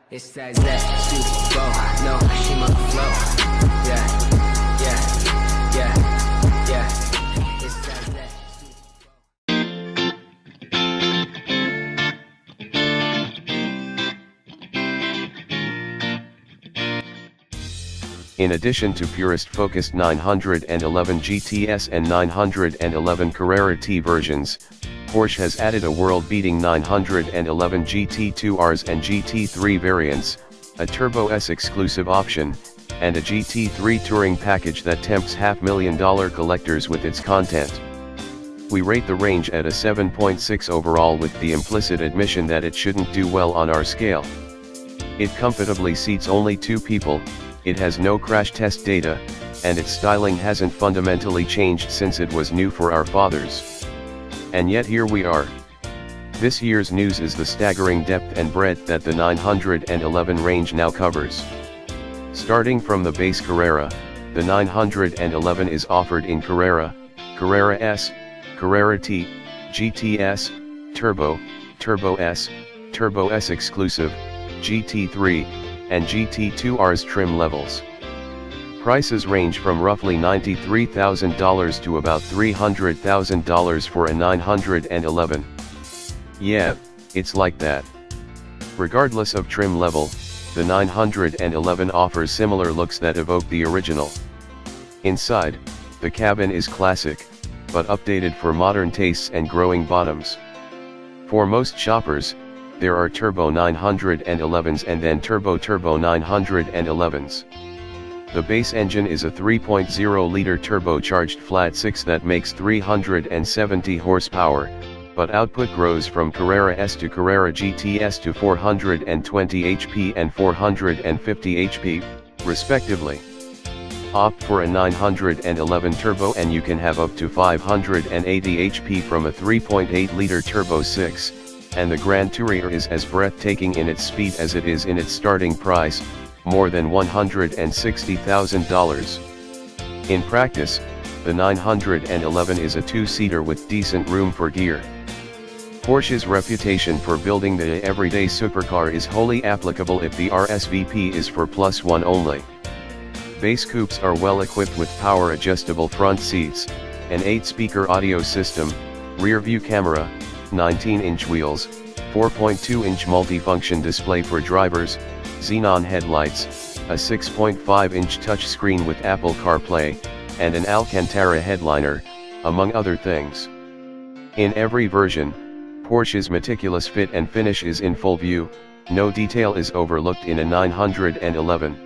It's that super flow, no, she must flow. Yeah, yeah, yeah, yeah. It's that In addition to purist-focused 911 GTS and 911 Carrera T versions, Porsche has added a world-beating 911 GT2 RS and GT3 variants, a Turbo S exclusive option, and a GT3 Touring Package that tempts $500,000 collectors with its content. We rate the range at a 7.6 overall, with the implicit admission that it shouldn't do well on our scale. It comfortably seats only 2 people, it has no crash test data, and its styling hasn't fundamentally changed since it was new for our fathers. And yet here we are. This year's news is the staggering depth and breadth that the 911 range now covers. Starting from the base Carrera, the 911 is offered in Carrera, Carrera S, Carrera T, GTS, Turbo, Turbo S, Turbo S Exclusive, GT3, and GT2 RS trim levels. Prices range from roughly $93,000 to about $300,000 for a 911. Yeah, it's like that. Regardless of trim level, the 911 offers similar looks that evoke the original. Inside, the cabin is classic, but updated for modern tastes and growing bottoms. For most shoppers, there are Turbo 911s and then Turbo 911s. The base engine is a 3.0-liter turbocharged flat-6 that makes 370 horsepower, but output grows from Carrera S to Carrera GTS to 420 HP and 450 HP, respectively. Opt for a 911 turbo and you can have up to 580 HP from a 3.8-liter Turbo 6, and the Grand Tourer is as breathtaking in its speed as it is in its starting price, more than $160,000. In practice, the 911 is a 2-seater with decent room for gear. Porsche's reputation for building the everyday supercar is wholly applicable if the RSVP is for +1 only. Base coupes are well equipped with power-adjustable front seats, an 8-speaker audio system, rear-view camera, 19-inch wheels, 4.2-inch multifunction display for drivers, xenon headlights, a 6.5-inch touchscreen with Apple CarPlay, and an Alcantara headliner, among other things. In every version, Porsche's meticulous fit and finish is in full view, no detail is overlooked in a 911.